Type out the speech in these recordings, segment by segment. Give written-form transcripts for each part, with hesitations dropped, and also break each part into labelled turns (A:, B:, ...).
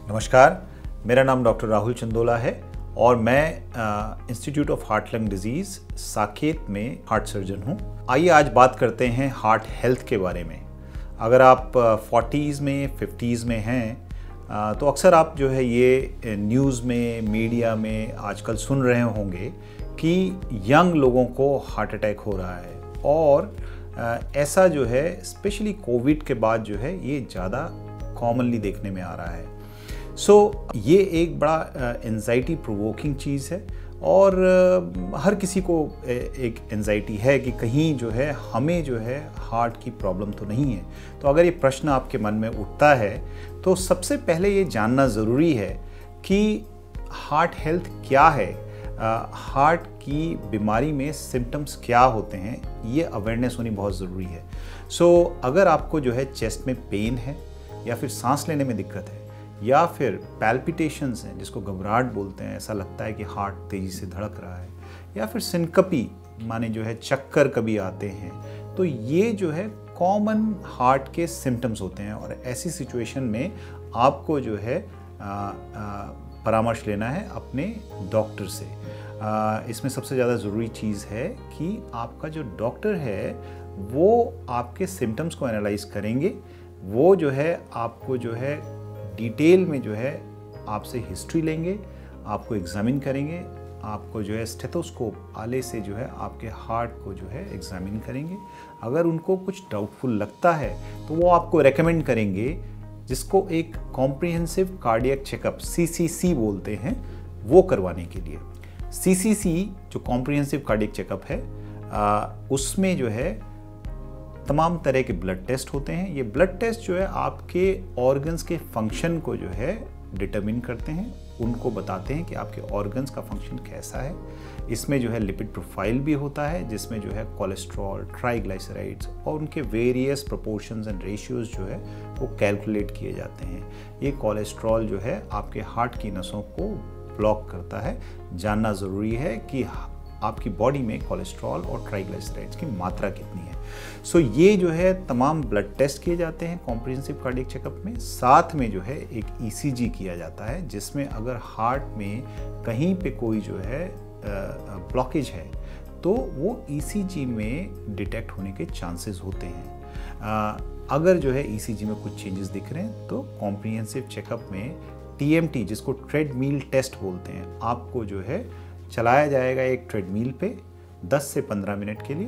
A: नमस्कार, मेरा नाम डॉक्टर राहुल चंदोला है और मैं institute of heart lung disease Saket में हार्ट सर्जन हूँ। आइए आज बात करते हैं हार्ट हेल्थ के बारे में। अगर आप 40s में 50s में हैं तो अक्सर आप जो है ये न्यूज़ में, मीडिया में आजकल सुन रहे होंगे कि यंग लोगों को हार्ट अटैक हो रहा है और ऐसा जो है स्पेशली कोविड के बाद जो है ये ज़्यादा कॉमनली देखने में आ रहा है। ये एक बड़ा एंजाइटी प्रोवोकिंग चीज़ है और हर किसी को एक एंजाइटी है कि कहीं जो है हमें जो है हार्ट की प्रॉब्लम तो नहीं है। तो अगर ये प्रश्न आपके मन में उठता है तो सबसे पहले ये जानना ज़रूरी है कि हार्ट हेल्थ क्या है, हार्ट की बीमारी में सिम्टम्स क्या होते हैं, ये अवेयरनेस होनी बहुत ज़रूरी है। अगर आपको जो है चेस्ट में पेन है या फिर सांस लेने में दिक्कत है या फिर पैल्पिटेशंस हैं जिसको घबराहट बोलते हैं, ऐसा लगता है कि हार्ट तेज़ी से धड़क रहा है, या फिर सिनकपी माने जो है चक्कर कभी आते हैं, तो ये जो है कॉमन हार्ट के सिम्टम्स होते हैं और ऐसी सिचुएशन में आपको जो है परामर्श लेना है अपने डॉक्टर से। इसमें सबसे ज़्यादा ज़रूरी चीज़ है कि आपका जो डॉक्टर है वो आपके सिम्टम्स को एनालाइज करेंगे, वो जो है आपको जो है डिटेल में जो है आपसे हिस्ट्री लेंगे, आपको एग्जामिन करेंगे, आपको जो है स्टेथोस्कोप आले से जो है आपके हार्ट को जो है एग्जामिन करेंगे। अगर उनको कुछ डाउटफुल लगता है तो वो आपको रेकमेंड करेंगे जिसको एक कॉम्प्रिहेंसिव कार्डियक चेकअप CCC बोलते हैं, वो करवाने के लिए। CCC जो कॉम्प्रिहेंसिव कार्डियक चेकअप है उसमें जो है तमाम तरह के ब्लड टेस्ट होते हैं। ये ब्लड टेस्ट जो है आपके ऑर्गन्स के फंक्शन को जो है डिटरमिन करते हैं, उनको बताते हैं कि आपके ऑर्गन्स का फंक्शन कैसा है। इसमें जो है लिपिड प्रोफाइल भी होता है जिसमें जो है कोलेस्ट्रॉल, ट्राइग्लिसराइड्स और उनके वेरियस प्रोपोर्शंस एंड रेशियोज जो है वो कैलकुलेट किए जाते हैं। ये कोलेस्ट्रॉल जो है आपके हार्ट की नसों को ब्लॉक करता है। जानना ज़रूरी है कि आपकी बॉडी में कोलेस्ट्रॉल और ट्राइग्लिसराइड्स की मात्रा कितनी है। ये जो है तमाम ब्लड टेस्ट किए जाते हैं कॉम्प्रिहेंसिव कार्डियक चेकअप में। साथ में जो है एक ECG किया जाता है जिसमें अगर हार्ट में कहीं पे कोई जो है ब्लॉकेज है तो वो ECG में डिटेक्ट होने के चांसेस होते हैं। अगर जो है ECG में कुछ चेंजेस दिख रहे हैं तो कॉम्प्रिहेंसिव चेकअप में TMT जिसको ट्रेडमिल टेस्ट बोलते हैं, आपको जो है चलाया जाएगा एक ट्रेडमिल पे 10 से 15 मिनट के लिए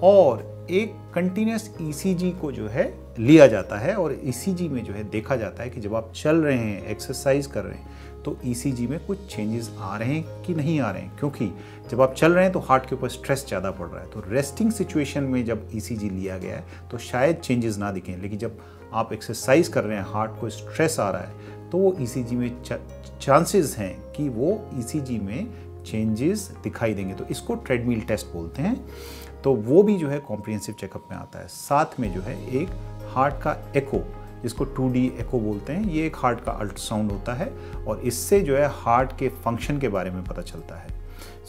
A: और एक कंटिन्यूस ECG को जो है लिया जाता है और ECG में जो है देखा जाता है कि जब आप चल रहे हैं, एक्सरसाइज कर रहे हैं तो ECG में कुछ चेंजेस आ रहे हैं कि नहीं आ रहे हैं, क्योंकि जब आप चल रहे हैं तो हार्ट के ऊपर स्ट्रेस ज़्यादा पड़ रहा है। तो रेस्टिंग सिचुएशन में जब ECG लिया गया है तो शायद चेंजेस ना दिखें, लेकिन जब आप एक्सरसाइज कर रहे हैं, हार्ट को स्ट्रेस आ रहा है तो वो ECG में चांसेस हैं कि वो ECG में चेंजेस दिखाई देंगे। तो इसको ट्रेडमिल टेस्ट बोलते हैं। तो वो भी जो है कॉम्प्रिहेंसिव चेकअप में आता है। साथ में जो है एक हार्ट का एको जिसको 2D एको बोलते हैं, ये एक हार्ट का अल्ट्रासाउंड होता है और इससे जो है हार्ट के फंक्शन के बारे में पता चलता है।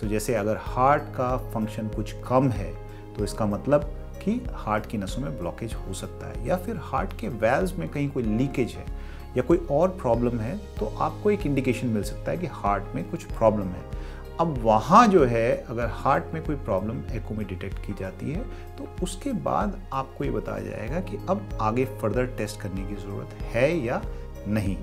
A: जैसे अगर हार्ट का फंक्शन कुछ कम है तो इसका मतलब कि हार्ट की नसों में ब्लॉकेज हो सकता है, या फिर हार्ट के वेल्व्स में कहीं कोई लीकेज है या कोई और प्रॉब्लम है तो आपको एक इंडिकेशन मिल सकता है कि हार्ट में कुछ प्रॉब्लम है। अब वहाँ जो है अगर हार्ट में कोई प्रॉब्लम एको में डिटेक्ट की जाती है तो उसके बाद आपको ये बताया जाएगा कि अब आगे फर्दर टेस्ट करने की ज़रूरत है या नहीं।